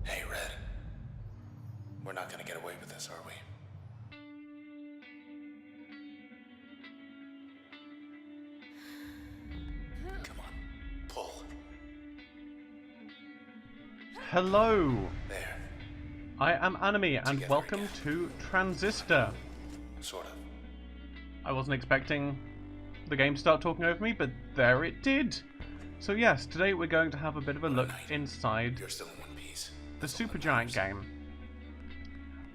Hey, Red. We're not gonna get away with this, are we? Come on, pull. Hello, There. I am Annemie and Together welcome again. to Transistor. Sort of. I wasn't expecting the game to start talking over me, but there it did. So yes, today we're going to have a bit of a look inside You're still in one piece. the Supergiant game.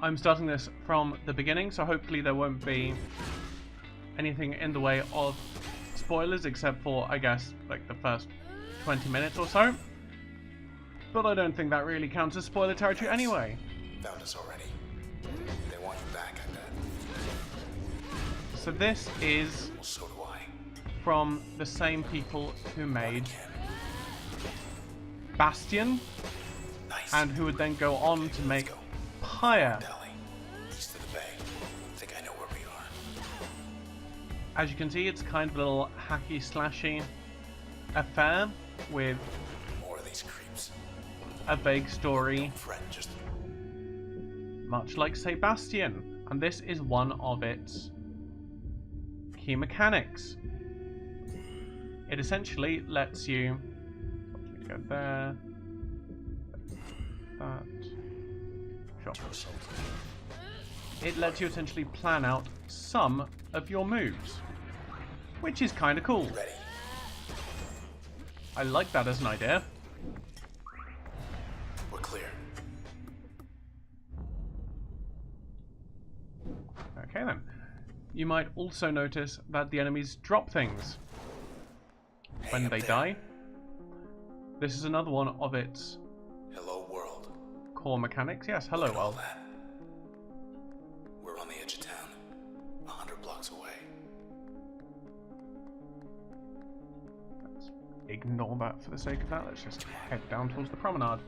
I'm starting this from the beginning, so hopefully there won't be anything in the way of spoilers, except for, I guess, like the first 20 minutes or so. But I don't think that really counts as spoiler territory anyway. Found us already. They want you back, I bet. So this is Well, so do I. from the same people who made Again. Bastion, Nice. and who would then go on Okay, to let's make go. Pyre. Deli. East of the bay. Think I know where we are. As you can see, it's kind of a little hacky slashy affair with More of these creeps. a vague story, Fred, just much like, say, Bastion. And this is one of its key mechanics. It essentially lets you go there, that, sure. It lets you essentially plan out some of your moves, which is kind of cool. ready. I like that as an idea. We're clear. Okay then. You might also notice that the enemies drop things when Hey, up they there. die. This is another one of its Hello, world. core mechanics. Yes, hello Look at all world. that. We're on the edge of town, 100 blocks away. Let's ignore that for the sake of that. Let's just head down towards the promenade.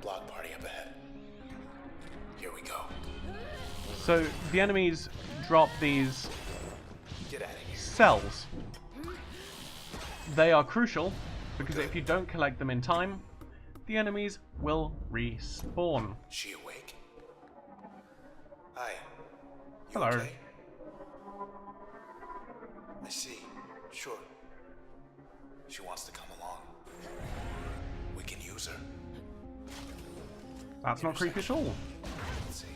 Block party up ahead. Here we go. So the enemies drop these Get out of here. cells. They are crucial because if you don't collect them in time, the enemies will respawn. She awake? Hi. You Hello. okay? I see. Sure. She wants to come along. We can use her. That's not creepy at all. Let's see.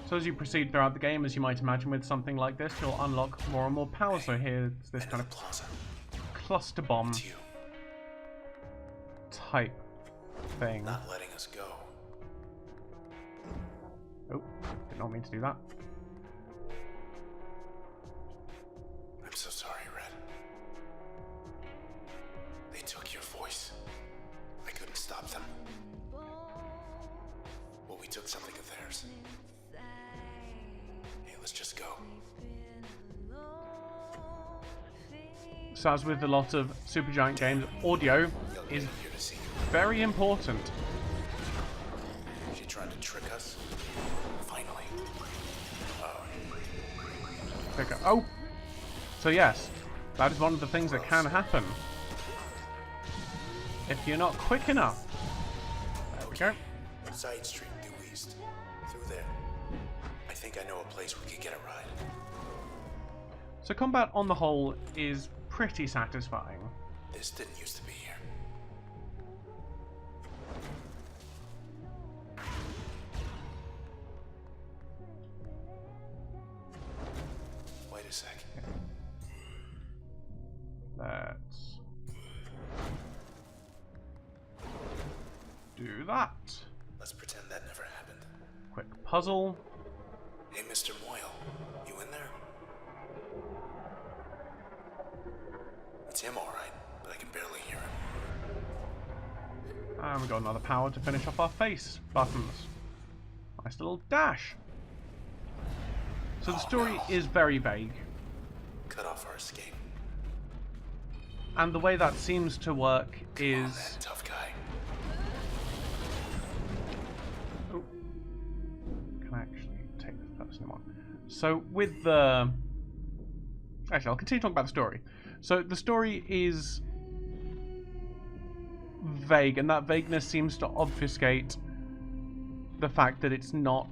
So as you proceed throughout the game, as you might imagine with something like this, you'll unlock more and more power. So here's this End kind of of the plaza. cluster bomb It's you. type thing. Not letting us go. Oh, did not mean to do that. I'm so sorry, Red. They took your voice. I couldn't stop them. Well, we took something of theirs. Hey, let's just go. So as with a lot of Supergiant games, audio is Here to see you. very important. She tried to trick us. Finally. Oh! So yes, that is one of the things that can happen. If you're not quick enough. There we go. Side street due east. Through there. I think I know a place we could get a ride. So combat on the whole is pretty satisfying. This didn't used to be here. Wait a sec. Let's do that. Let's pretend that never happened. Quick puzzle. Hey, Mr. Moyle. You in there? It's him, alright, but I can barely hear him. And we got another power to finish off our face buttons. Nice little dash. So the story is very vague. Cut off our escape. And the way that seems to work Come on, is... then, tough guy. Oh. Can I actually take this person on? So with the... Actually, I'll continue talking about the story. So the story is vague, and that vagueness seems to obfuscate the fact that it's not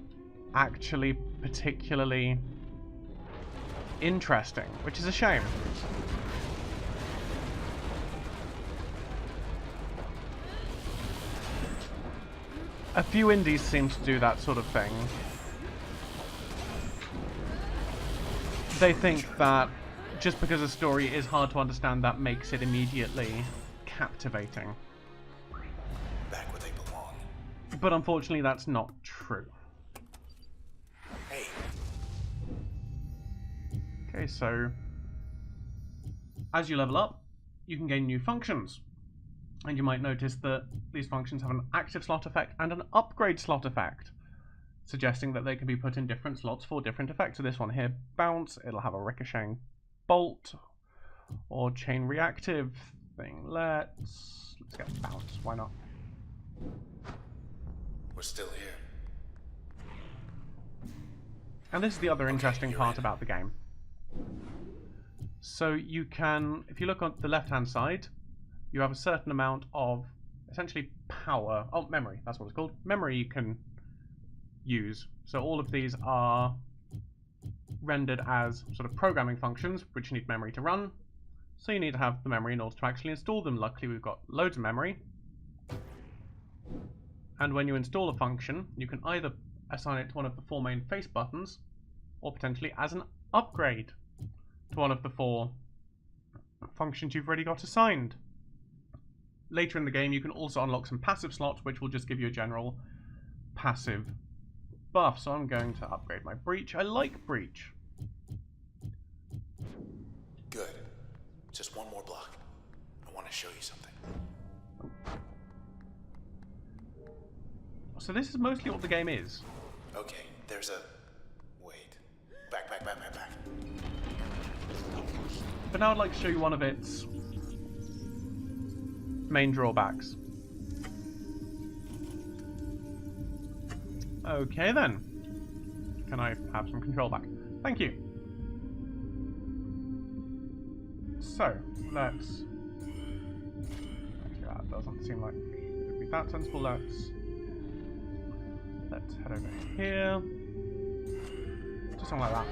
actually particularly interesting, which is a shame. A few indies seem to do that sort of thing. They think that just because a story is hard to understand, that makes it immediately captivating. Back where they belong. But unfortunately, that's not true. Hey, Okay, so as you level up, you can gain new functions. And you might notice that these functions have an active slot effect and an upgrade slot effect, suggesting that they can be put in different slots for different effects. So this one here, bounce, it'll have a ricocheting bolt or chain reactive thing. Let's get bounce, why not? we're still here. And this is the other interesting you're part in. about the game. So you can, if you look on the left-hand side, you have a certain amount of essentially power. Oh, memory, that's what it's called. Memory you can use. So all of these are rendered as sort of programming functions which need memory to run. So you need to have the memory in order to actually install them. Luckily, we've got loads of memory. And when you install a function, you can either assign it to one of the 4 main face buttons, or potentially as an upgrade to one of the 4 functions you've already got assigned. Later in the game, you can also unlock some passive slots, which will just give you a general passive buff. So I'm going to upgrade my breach. I like breach. Good. Just one more block. I want to show you something. So this is mostly what the game is. Okay, there's a... Wait. Back. But now I'd like to show you one of its main drawbacks. Okay then. Can I have some control back? Thank you. So, let's... Actually, that doesn't seem like it would be that sensible. Let's head over here. Just something like that.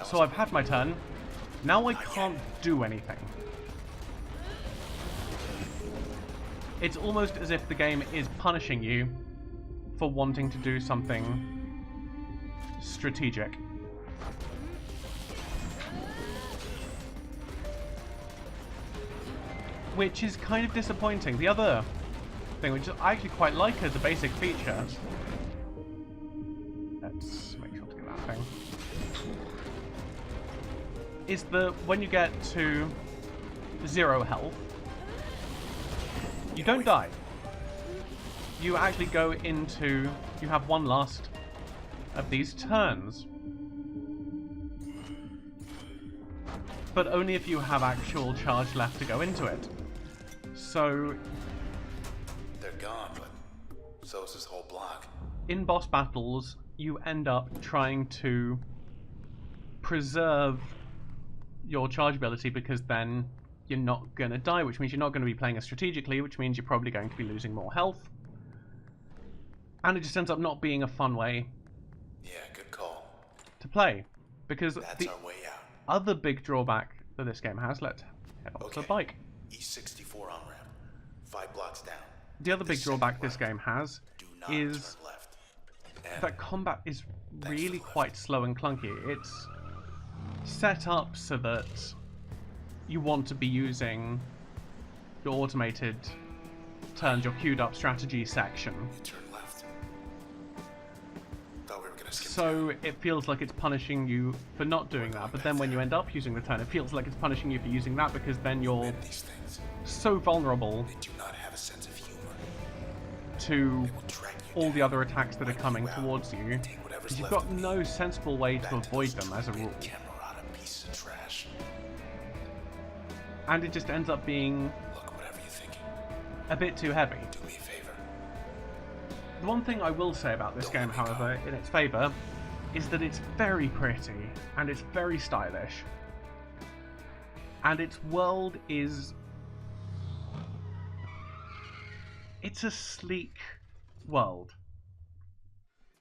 So I've had my turn. Now I can't do anything. It's almost as if the game is punishing you for wanting to do something strategic. Which is kind of disappointing. The other thing, which I actually quite like as a basic feature... Let's make sure to get that thing. Is that when you get to 0 health, you don't die. You actually go into... You have one last of these turns. But only if you have actual charge left to go into it. So... They're gone, but so is this whole block. In boss battles, you end up trying to preserve your charge ability, because then you're not going to die, which means you're not going to be playing as strategically, which means you're probably going to be losing more health. And it just ends up not being a fun way Yeah, good call. to play. Because That's the our way out. other big drawback that this game has, let's head off to the bike. E64 on ramp. 5 blocks down. The other big This second drawback this left. game has Do not is turn left. And that combat is for really the lift. quite slow and clunky. It's set up so that you want to be using your automated turns, your queued up strategy section. you turn left. Thought we were gonna skip. So it feels like it's punishing you for not doing that, but then when you end up using the turn, it feels like it's punishing you for using that, because then you're These things. so vulnerable They do not have a sense of humor. to They will track you all the down, other attacks that are wipe coming you out, towards you, take whatever's because you've left got of no sensible way to back avoid those them as a rule. Camerata pieces of trash. And it just ends up being Look, whatever you're thinking, a bit too heavy. do me a favor. The one thing I will say about this game, however, in its favour, is that it's very pretty, and it's very stylish. And its world is It's a sleek world.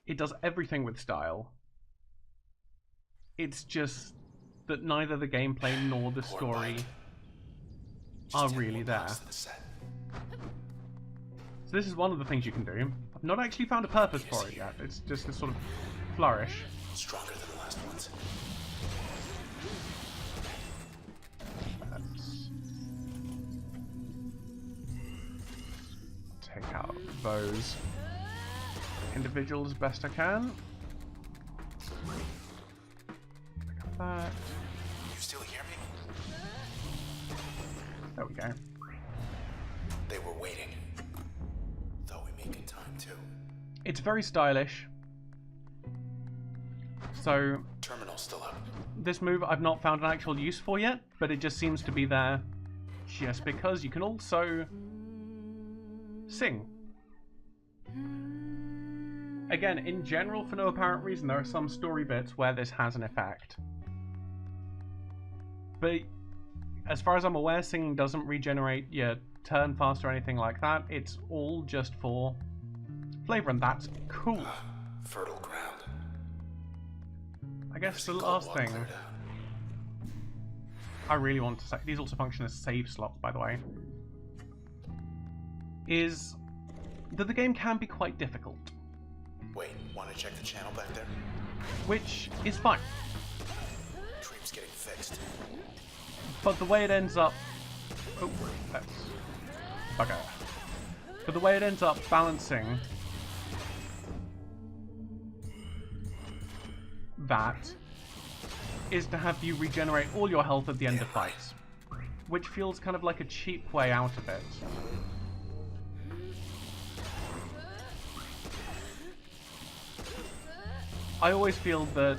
It does everything with style. It's just that neither the gameplay nor the story are really there. So this is one of the things you can do. I've not actually found a purpose for it yet. It's just this sort of flourish. Stronger than the last ones. Let's take out those individuals as best I can. Pick up that. You still hear me? There we go. They were waiting. Thought we made good time too. It's very stylish. So Terminal's still up. this move I've not found an actual use for yet, but it just seems to be there just because you can also sing. Again, in general, for no apparent reason, there are some story bits where this has an effect. But as far as I'm aware, singing doesn't regenerate your turn fast or anything like that. It's all just for flavor, and that's cool. Fertile ground. I guess the last thing I really want to say, these also function as save slots, by the way, is that the game can be quite difficult. Wait, want to check the channel back there? Which is fine. Dream's getting fixed. But the way it ends up... Oh, that's... bugger. But the way it ends up balancing that is to have you regenerate all your health at the end of fights, which feels kind of like a cheap way out of it. I always feel that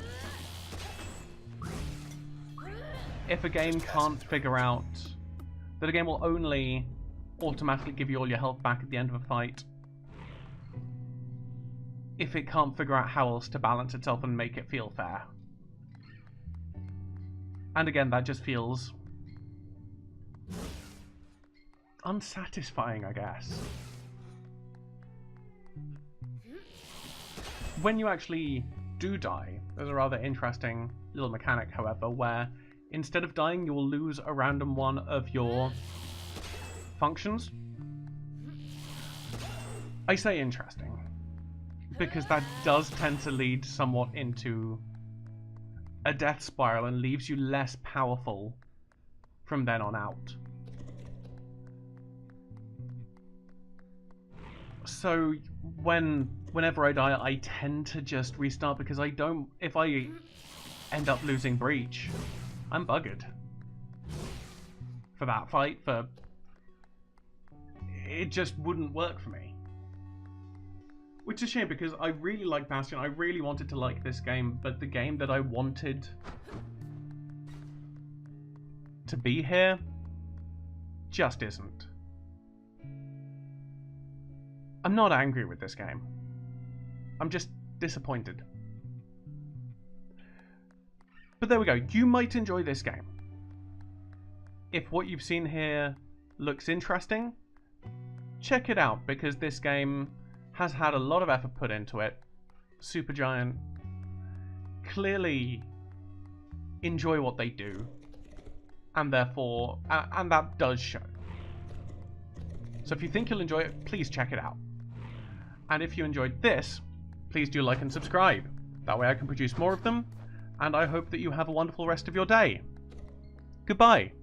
if a game can't figure out that a game will only automatically give you all your health back at the end of a fight if it can't figure out how else to balance itself and make it feel fair. And again, that just feels unsatisfying, I guess. When you actually do die, there's a rather interesting little mechanic, however, where instead of dying, you will lose a random one of your functions. I say interesting because that does tend to lead somewhat into a death spiral and leaves you less powerful from then on out. So whenever I die, I tend to just restart because I don't... If I end up losing Breach, I'm buggered. For that fight, it just wouldn't work for me. Which is a shame because I really like Bastion, I really wanted to like this game, but the game that I wanted to be here just isn't. I'm not angry with this game. I'm just disappointed. But there we go. You might enjoy this game. If what you've seen here looks interesting, check it out because this game has had a lot of effort put into it. Supergiant clearly enjoy what they do, and therefore, and that does show. So if you think you'll enjoy it, please check it out. And if you enjoyed this, please do like and subscribe. That way I can produce more of them, and I hope that you have a wonderful rest of your day. Goodbye.